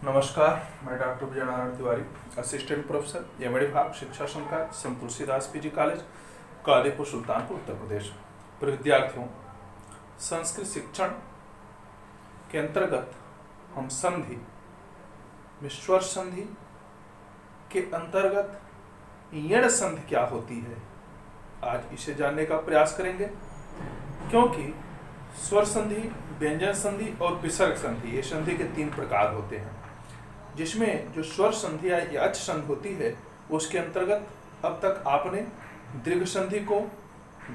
नमस्कार, मैं doctor Vijay Narayan Tiwari, assistant professor MD विभाग शिक्षा संकाय संत तुलसीदास पीजी कॉलेज कादीपुर सुल्तानपुर उत्तर प्रदेश। प्रिय विद्यार्थियों, संस्कृत शिक्षण के अंतर्गत हम संधि में स्वर संधि के अंतर्गत यण संधि क्या होती है, आज इसे जानने का प्रयास करेंगे। क्योंकि स्वर संधि, व्यंजन संधि और विसर्ग संधि, ये संधि के 3 प्रकार होते हैं, जिसमें जो स्वर संधि या यच संधि होती है उसके अंतर्गत अब तक आपने दीर्घ संधि को,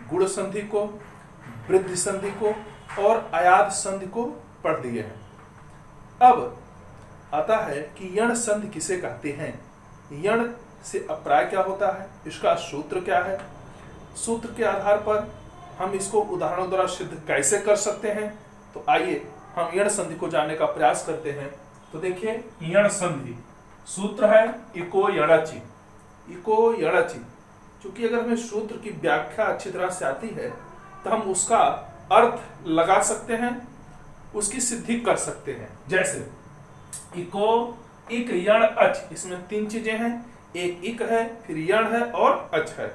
गुण संधि को, वृद्धि संधि को और अयाद संधि को पढ़ लिए हैं। अब आता है कि यण संधि किसे कहते हैं, यण से अप्राय क्या होता है, इसका सूत्र क्या है, सूत्र के आधार पर हम इसको उदाहरणों द्वारा सिद्ध कैसे कर सकते हैं। तो आइए हम यण संधि को जानने का प्रयास करते हैं। तो देखिए, यण संधि सूत्र है इको यणचि, इको यणचि। क्योंकि अगर हमें सूत्र की व्याख्या अच्छी तरह से आती है तो हम उसका अर्थ लगा सकते हैं, उसकी सिद्धि कर सकते हैं। जैसे इको इक यण अच, इसमें 3 चीजें हैं, एक इक है, फिर यण है और अच है।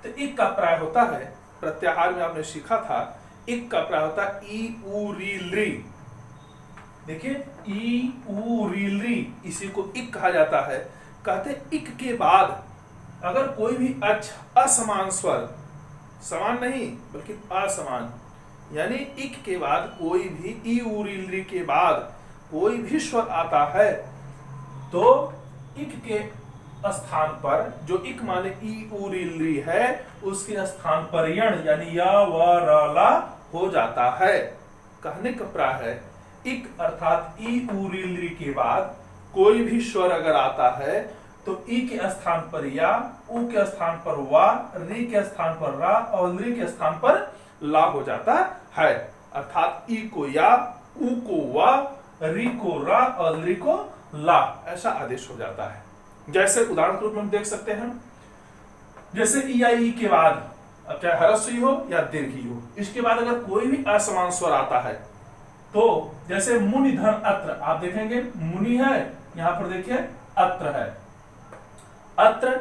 तो इक का प्राय होता है, प्रत्याहार में आपने सीखा था, इक का प्राय होता है ई उ री ली। देखिए, ई उ री ली, इसी को इक कहा जाता है। कहते इक के बाद अगर कोई भी अच असमान स्वर, समान नहीं बल्कि असमान, यानी इक के बाद कोई भी ई उ री ली के बाद कोई भी स्वर आता है तो इक के स्थान पर, जो इक माने ई उ री ली है, उसके स्थान पर यण यानी या व र ला हो जाता है। कहने का प्राय है इक अर्थात ई उ री ली के बाद कोई भी स्वर अगर आता है तो ई के स्थान पर या, उ के स्थान पर वा, री के स्थान पर रा और ली के स्थान पर ला हो जाता है। अर्थात ई को या, उ को वा, री को रा और ली को ला, ऐसा आदेश हो जाता है। जैसे उदाहरण के रूप में हम देख सकते हैं, जैसे ई या ई के बाद चाहे ह्रस्व हो या दीर्घ हो, इसके बाद अगर कोई भी असमान स्वर आता है तो जैसे मुनि धन अत्र, आप देखेंगे मुनि है, यहां पर देखिए अत्र है, अत्र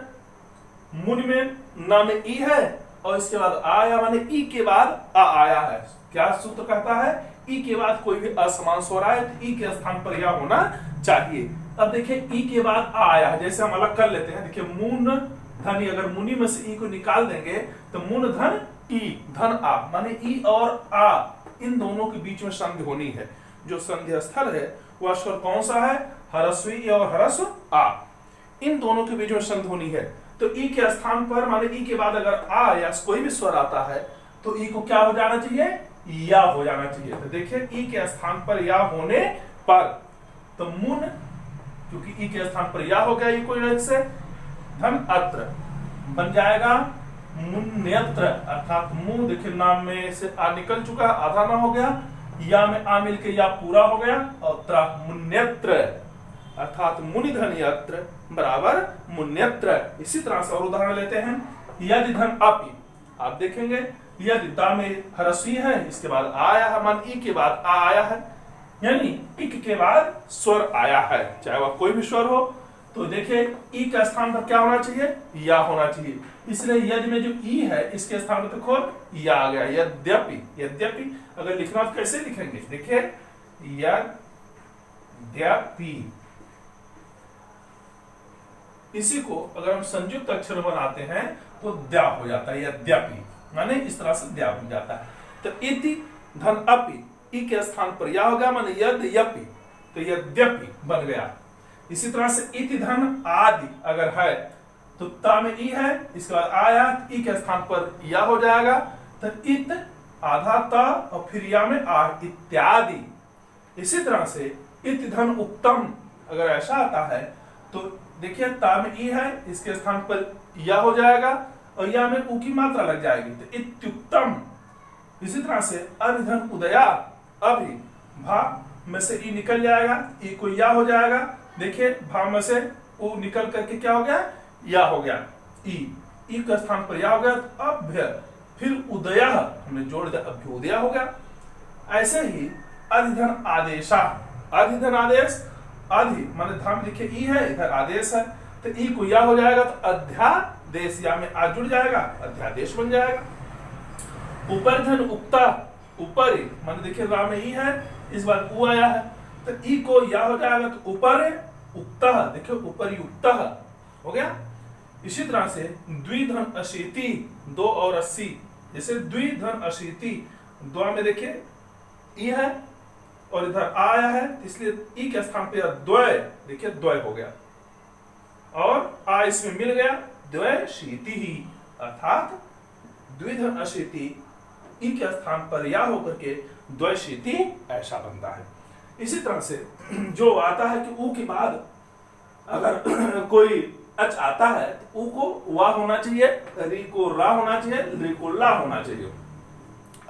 मुनि में न में ई है और इसके बाद आया माने ई के बाद आ आया है। क्या सूत्र कहता है, ई के बाद कोई भी असमान स्वर आए तो ई के स्थान पर या होना चाहिए। अब देखिए ई के बाद आ आया है, जैसे हम अलग कर लेते हैं। देखिए मुन धन, अगर मुनि में से ई को निकाल देंगे तो मुन धन ई, धन आ, माने ई और आ इन दोनों के बीच में संधि होनी है। जो संधि स्थल है वह स्वर कौन सा है, ह्रस्वी और ह्रस्व आ, इन दोनों के बीच में संधि होनी है। तो ई के स्थान पर माने ई के बाद अगर आ या कोई भी स्वर आता है तो ई को क्या हो जाना चाहिए, या हो जाना चाहिए। तो देखिए ई के स्थान पर या होने पर तो मुन, क्योंकि ई के स्थान पर या हो गया, ई को से धन अत्र बन जाएगा मुन्यत्र, अर्थात मुंह, देखिए नाम में से आ निकल चुका, आधा ना हो गया, या में आ मिलके या पूरा हो गया और त्र मुन्यत्र, अर्थात मुनि धन यत्र बराबर मुन्यत्र। इसी तरह से और उदाहरण लेते हैं, यदि धन अपि, आप देखेंगे यदि दा में ह्रस्वी है, इसके बाद आया है, मान ई के बाद आ आया है, यानी इक के बाद स्वर आया है, चाहे वह कोई भी स्वर हो। तो देखिए ई के स्थान पर क्या होना चाहिए, या होना चाहिए। इसलिए यदि में जो ई है इसके स्थान पर देखो या आ गया। यद्यपि, यद्यपि अगर लिखना तो कैसे लिखेंगे, देखिए यद्यपि, इसी को अगर हम संयुक्त अक्षर बनाते हैं तो द्या हो जाता है, यद्यपि माने इस तरह से द्या बन जाता है। तो इति धन अपि, ई के स्थान पर या हो गया, माने यद्यपि, तो यद्यपि बन गया। इसी तरह से इति धन आदि अगर है तो ता में ई है, इसके बाद आया, ई के स्थान पर या हो जाएगा, तो इत आधा ता और फिर या में आ, इत्यादि। इसी तरह से इति धन उत्तम अगर ऐसा आता है तो देखिए ता में ई है, इसके स्थान पर या हो जाएगा और या में उ की मात्रा लग जाएगी, तो इत्युत्तम। इसी तरह से अभिधन उदया, अभि भा में से ई निकल जाएगा, ई को या हो जाएगा, देखिए भा में से उ निकल करके क्या हो गया, या हो गया, ई के स्थान पर या हो गया, अभ्य, फिर उदय हमने जोड़ दिया, अभ्युदय हो गया। ऐसे ही अधिधन आदेशा, अधिधन आदेश अधि माने धा में देखिए ई है, इधर आदेश है, तो ई को या हो जाएगा तो अध्यादेश, या में आ जुड़ जाएगा, अध्यादेश बन जाएगा। ऊपर धन उक्ता, ऊपर माने देखिए रा में ई है, इस बार ऊ आया है, तो ई को या हो जाएगा तो ऊपर उक्ता, देखिए ऊपर युक्ता हो गया। इसी तरह से द्विधन अशीति, 2 और 80, जैसे द्विधन अशीति, द्वा में देखिए ई है और इधर आ आया है, इसलिए ई के स्थान पे द्वय, देखिए द्वय हो गया, और आ इसमें मिल गया, द्वय शीति ही, अर्थात द्विधन अशीति ई के स्थान पर या होकर के द्वय शीति ऐसा बनता है। इसी तरह से जो आता है कि ऊ के बाद अगर कोई अच आता है तो ऊ को वा होना चाहिए, री को रा होना चाहिए, री को ला होना चाहिए।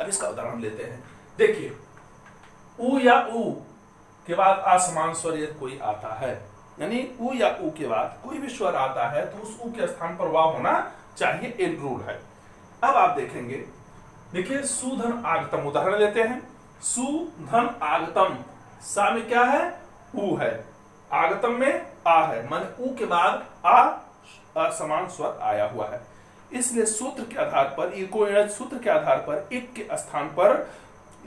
अब इसका उदाहरण लेते हैं, देखिए ऊ या ऊ के बाद असमान स्वर यदि कोई आता है, यानी ऊ या ऊ के बाद कोई भी स्वर आता है तो उस ऊ के स्थान पर वा होना चाहिए, एक रूल है। अब आप देखेंगे, देखिए सुधन आगतम, उदाहरण लेते हैं, सुधन आगतम, सा में क्या है, ऊ है, आगतम में आ है, माने ऊ के बाद आ असमान स्वर आया हुआ है, इसलिए सूत्र के आधार पर, इको सूत्र के आधार पर इक के स्थान पर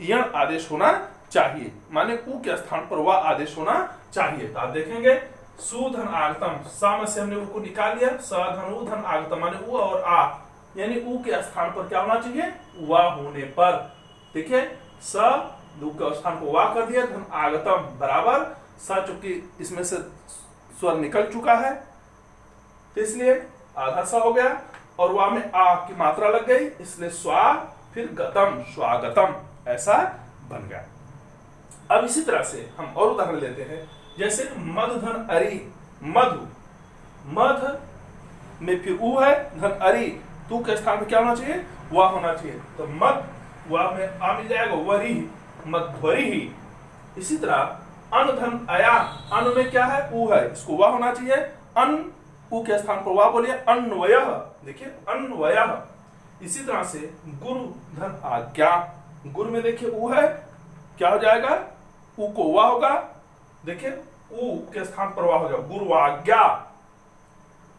यण आदेश होना चाहिए, माने ऊ के स्थान पर वह आदेश होना चाहिए। तो आप देखेंगे सुधन आगतम, सा में से हमने ऊ को निकाल लिया, स धन ऊ धन आगतम, माने ऊ और आ, यानी ऊ के स्थान पर क्या होना चाहिए, वा होने पर, देखिए स दू के स्थान को वा कर दिया, धन आगतम बराबर सा, चूंकि इसमें से स्वर निकल चुका है तो इसलिए आधा सा हो गया, और वा में आ की मात्रा लग गई, इसलिए स्वा फिर गतम, स्वागतम ऐसा बन गया। अब इसी तरह से हम और उदाहरण लेते हैं, जैसे मधुधन अरि, मधु, मध में फिर ऊ है, धन अरि, तू के स्थान पे क्या होना चाहिए, वा होना चाहिए, तो मध वा में आ मिल जाएगा, वरी, मध्वरी ही। इसी तरह अन धन अया, अन में क्या है, ऊ है, इसको वा होना चाहिए, अन ऊ के स्थान पर वा बोलिए, अन्वयः, देखिए अन्वयः। इसी तरह से गुरु धन आज्ञा, गुरु में देखिए ऊ है, क्या हो जाएगा, ऊ को वा होगा, देखिए ऊ के स्थान पर वा हो जाएगा, गुरु आज्ञा।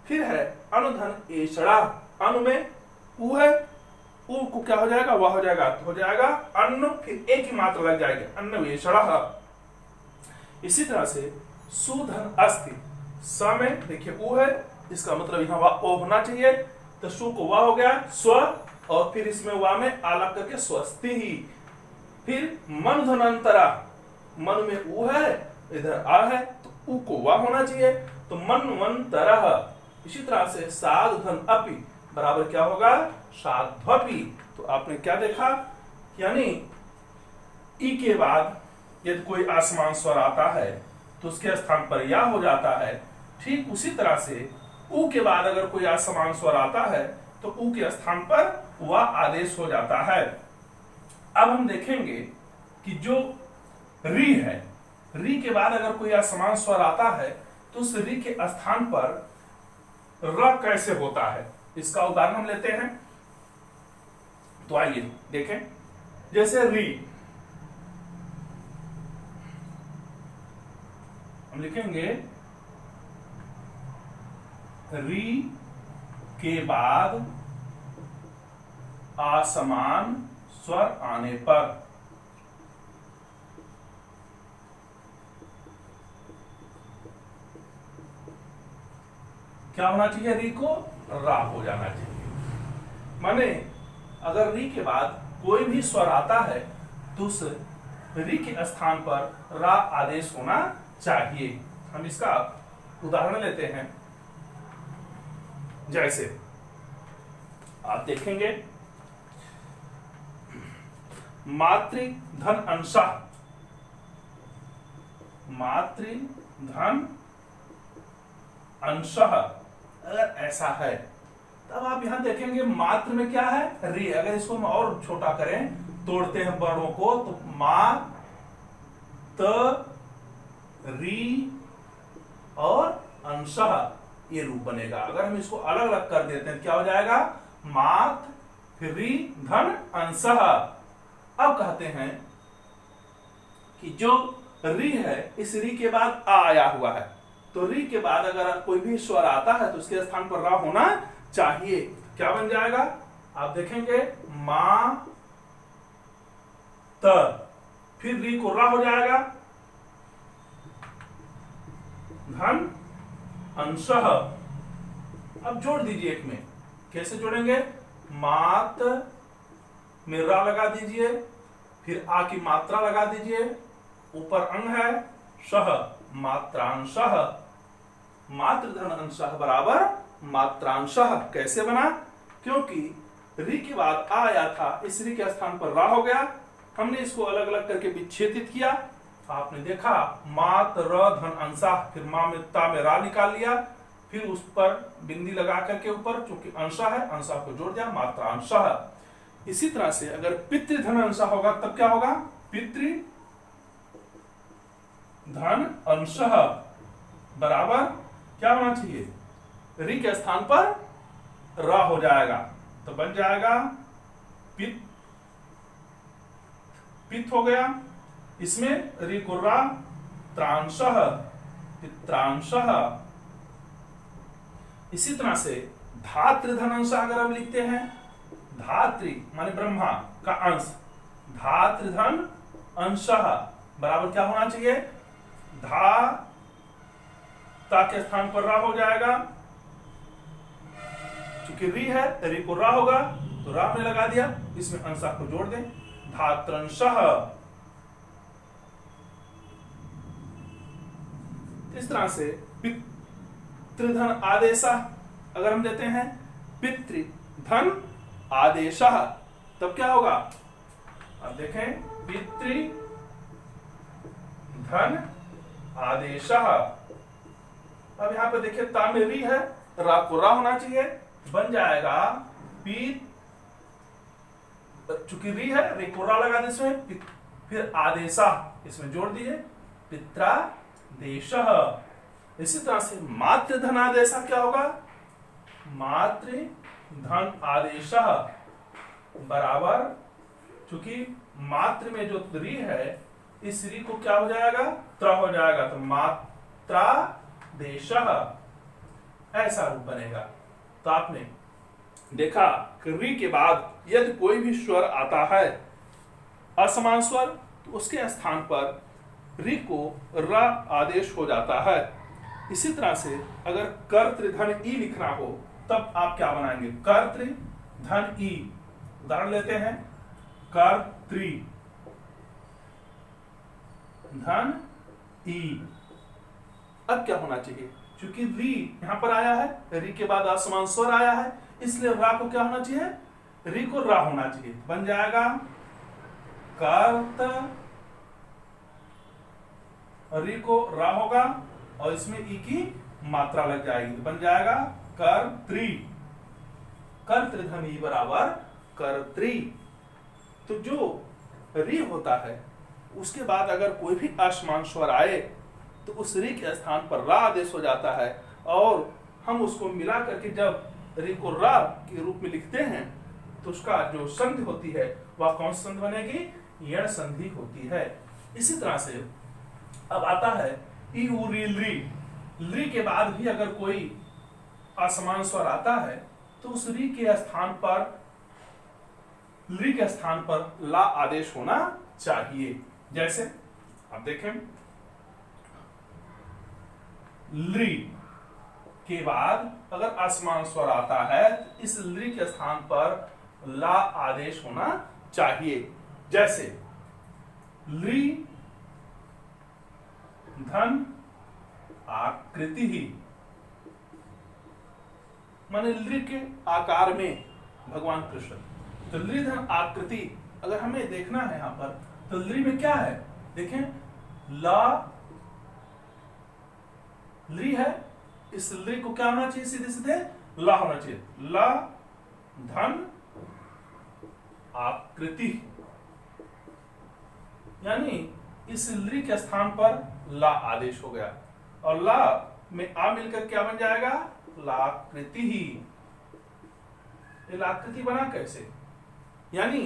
फिर है अनुधन एषणा, अनु में ऊ है, ऊ को क्या हो जाएगा, वा हो जाएगा, तो हो जाएगा अन्न, फिर एक ही मात्रा लग जाएगी, अन्वेषणः। इसी तरह से सुधन अस्ति, स में देखिए ऊ है, इसका मतलब यहाँ वा ओ होना चाहिए, तो सु को वा हो गया, स्व, और फिर इसमें वा में आ लग करके स्वस्ति ही। फिर मन धनंतरा, मन में ऊ है, इधर आ है, तो ऊ को वा होना चाहिए, तो मनवंतरः। इसी तरह से साधु धन अपि बराबर क्या होगा, साध्वपि। तो आपने क्या देखा, यानी ई के बाद यदि कोई असमान स्वर आता है तो उसके स्थान पर या हो जाता है, ठीक उसी तरह से ऊ के बाद अगर कोई असमान स्वर आता है तो ऊ के स्थान पर वह आदेश हो जाता है। अब हम देखेंगे कि जो री है, री के बाद अगर कोई असमान स्वर आता है तो उस री के स्थान पर र कैसे होता है, इसका उदाहरण हम लेते हैं। तो आइए देखें, जैसे री, हम लिखेंगे री के बाद असमान स्वर आने पर क्या होना चाहिए, री को रा हो जाना चाहिए। माने अगर री के बाद कोई भी स्वर आता है तो उस री के स्थान पर रा आदेश होना चाहिए। हम इसका उदाहरण लेते हैं, जैसे आप देखेंगे मातृ धन अंशा, मातृ धन अंशः अगर ऐसा है तब आप यहां देखेंगे मात्र में क्या है, री। अगर इसको हम और छोटा करें, तोड़ते हैं वर्णों को, तो मा, त, री और अंशः ये रूप बनेगा। अगर हम इसको अलग अलग कर देते हैं क्या हो जाएगा, मात फिर री धन अंशः। अब कहते हैं कि जो री है, इस री के बाद आ आया हुआ है, तो री के बाद अगर कोई भी स्वर आता है तो उसके स्थान पर रा होना चाहिए। क्या बन जाएगा, आप देखेंगे मा त, फिर री को रा हो जाएगा, धन अंशः। अब जोड़ दीजिए एक में, कैसे जोड़ेंगे, मात में रा लगा दीजिए, फिर आ की मात्रा लगा दीजिए, ऊपर अंग है शह, मात्रांशः, मात्र धन अंशः बराबर मात्रांशः। कैसे बना, क्योंकि री के बाद आ आया था, इस री के स्थान पर रा हो गया, हमने इसको अलग अलग करके विच्छेदित किया, आपने देखा मात्र धन अंशः, फिर मा में ता में रा निकाल लिया, फिर उस पर बिंदी लगा करके ऊपर चूंकि अंशः है, अंशः को जोड़ दिया, मात्रांशः। इसी तरह से अगर पितृधन अंशः होगा तब क्या होगा, पितृ धन अंशः बराबर क्या होना चाहिए, री के स्थान पर रा हो जाएगा, तो बन जाएगा पित, पित हो गया, इसमें री को रा, त्रांशः, पित्रांशः। इसी तरह से धातृ धन अंश अगर हम लिखते हैं, धात्री माने ब्रह्मा का अंश, धातृ धन अंशः बराबर क्या होना चाहिए, धा ता के स्थान पर रा हो जाएगा, चूंकि री है री को रा होगा तो रा में लगा दिया, इसमें अंशः को जोड़ दें, धात्रंशः। इस तरह से पितृधन आदेशः अगर हम देते हैं, पितृधन आदेशः तब क्या होगा, अब देखें पितृधन आदेशः। अब यहां पे देखिए ता में री है, रा को रा होना चाहिए, बन जाएगा पित, चूंकि री है री को रा लगा दे इसमें, फिर आदेशः इसमें जोड़ दीजिए, पित्रादेशः। इसी तरह से मातृ धन आदेशः क्या होगा, मातृ धन आदेशः बराबर, चूंकि मातृ में जो री है इस री को क्या हो जाएगा, त्र हो जाएगा, तो मात्रादेशः ऐसा रूप बनेगा। तो आपने देखा कि री के बाद यदि कोई भी स्वर आता है असमान स्वर, तो उसके स्थान पर री को र आदेश हो जाता है। इसी तरह से अगर कर्तृधन ई लिखना हो तब आप क्या बनाएंगे, कर्तृधन ई, उदाहरण लेते हैं, कर्तृ धन ई। अब क्या होना चाहिए, क्योंकि री यहां पर आया है, री के बाद असमान स्वर आया है, इसलिए रा को क्या होना चाहिए, री को रा होना चाहिए, बन जाएगा कर्त, री को रा होगा और इसमें ई की मात्रा लग जाएगी, बन जाएगा कर्तृ, कर्तृधन ई बराबर कर्तृ। तो जो री होता है उसके बाद अगर कोई भी असमान स्वर आए तो उस री के स्थान पर रा आदेश हो जाता है, और हम उसको मिला करके जब री को रा के रूप में लिखते हैं तो उसका जो संधि होती है वह कौन सी संधि बनेगी, यण संधि होती है। इसी तरह से अब आता है ई उ री ली, ली के बाद भी अगर कोई असमान स्वर आता है तो उस री के स्थान पर, ली के स्थान पर ला आदेश होना चाहिए। जैसे आप देखें, ली के बाद अगर असमान स्वर आता है तो इस ली के स्थान पर ला आदेश होना चाहिए। जैसे ली धन आकृति ही, माने ली के आकार में भगवान कृष्ण, तो ली धन आकृति अगर हमें देखना है यहां पर तो ली में क्या है, देखें ला, ली है, इस ली को क्या होना चाहिए, सीधे सीधे ला होना चाहिए, ला धन आकृति, यानी इस ली के स्थान पर ला आदेश हो गया, और ला में आ मिलकर क्या बन जाएगा, लाकृति ही। ये लाकृति बना कैसे, यानी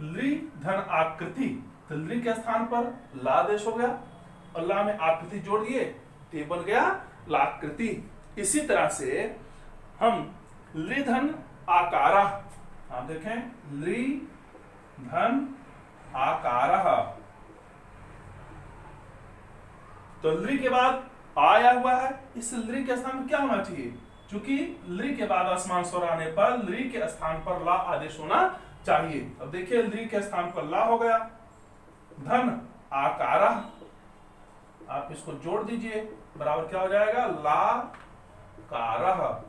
ली धन आकृति, तो ली के स्थान पर ला आदेश हो गया, और ला में आकृति जोड़ दिए तो ये बन गया लाकृति। इसी तरह से हम लृ धन आकारः, आप देखें लृ धन आकारः, तो लृ के बाद आया हुआ है, इस लृ के स्थान पर क्या होना चाहिए? क्योंकि लृ के बाद असमान स्वर आने पर लृ के स्थान पर ला आदेश होना चाहिए। अब देखिए लृ के स्थान पर ला हो गया, धन आकारः, आप इसको जोड़ दीजिए बराबर क्या हो जाएगा? ला कारः,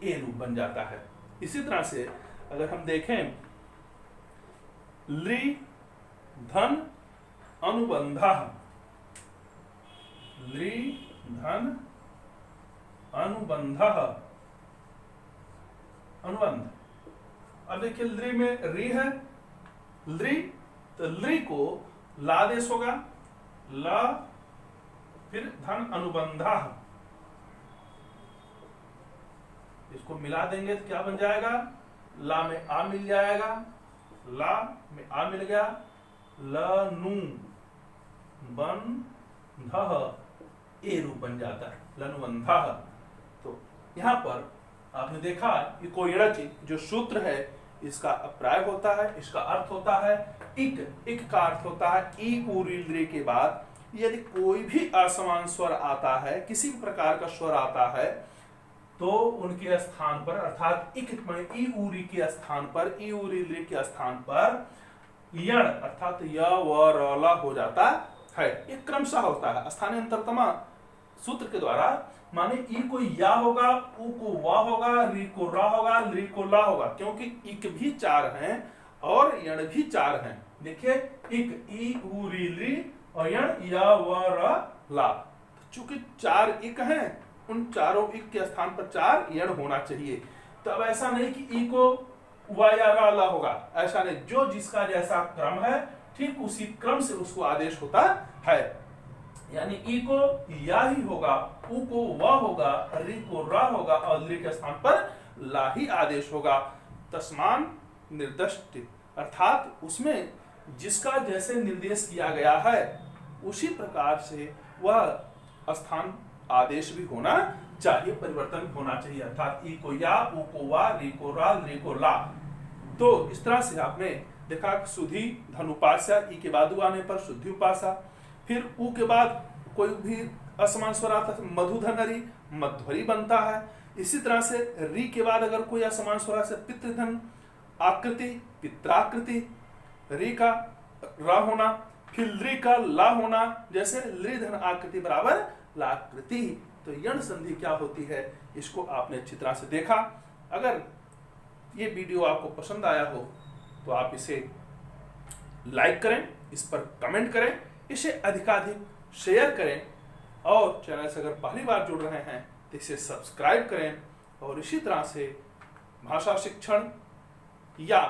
ए रूप बन जाता है। इसी तरह से अगर हम देखें लृ धन अनुबंधः, लृ धन अनुबंधः, अनुबंध। अब देखिए लृ में री है, लृ, तो लृ को लादेश होगा, ला फिर धन अनुबंधः, इसको मिला देंगे तो क्या बन जाएगा? ला में आ मिल जाएगा, ला में आ मिल गया, लनु बंधः, ए रूप बन जाता है लनुबंधः। तो यहाँ पर आपने देखा कि कोई यणज जो सूत्र है इसका अप्राय होता है, इसका अर्थ होता है इक, इक का अर्थ होता है ई उरी लृ के बाद यदि कोई भी असमान स्वर आता है, किसी भी प्रकार का स्वर आता है, तो उनके स्थान पर अर्थात इक में ई उरी के स्थान पर, ई उरी लृ के स्थान पर यण अर्थात य व र ल हो जाता है। एक क्रमशः होता है स्थानांतरतमा सूत्र के द्वारा, माने ई को या होगा, उ को वा होगा, री को रा होगा, लृ को ला होगा, क्योंकि इक भी 4 हैं और यण भी 4 हैं। देखिए इक ई उ री लृ और यण या व र ला, चूंकि 4 इक हैं, उन चारों इक के स्थान पर 4 यण होना चाहिए। तो अब ऐसा नहीं कि ई को वा या रा ला होगा, ऐसा नहीं, जो जिसका जैसा क्रम है ठीक उसी क्रम से उसको आदेश होता है। यानी ई को या ही होगा, उ को वा होगा, री को रा होगा और लृ के स्थान पर ला ही आदेश होगा। तस्मान निर्दिष्ट अर्थात उसमें जिसका जैसे निर्देश किया गया है उसी प्रकार से वह स्थान आदेश भी होना चाहिए, परिवर्तन होना चाहिए। अर्थात ई को या, उ को वा, री को रा, लृ को ला। तो इस तरह से आपने देखा शुद्धि धनुपास्या, ई के बाद आने पर शुद्धि उपासा, फिर उ के बाद कोई भी असमान स्वर आता है मधुधनरी, मध्वरी बनता है। इसी तरह से री के बाद अगर कोई असमान स्वर आता है पितृधन आकृति, पित्राकृति, री का रा होना, फिर लृ का ला होना, जैसे लृ धन आकृति बराबर लाकृति। तो यण संधि क्या होती है इसको आपने अच्छी तरह से देखा। अगर ये वीडियो आपको पसंद आया हो तो आप इसे लाइक करें, इस पर कमेंट करें, इसे अधिकाधिक शेयर करें और चैनल से अगर पहली बार जुड़ रहे हैं तो इसे सब्सक्राइब करें। और इसी तरह से भाषा शिक्षण या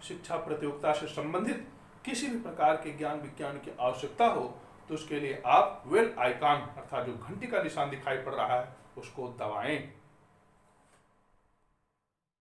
शिक्षा प्रतियोगिता से संबंधित किसी भी प्रकार के ज्ञान विज्ञान की आवश्यकता हो तो उसके लिए आप बेल आइकन अर्थात जो घंटी का निशान दिखाई पड़ रहा है उसको दबाएं।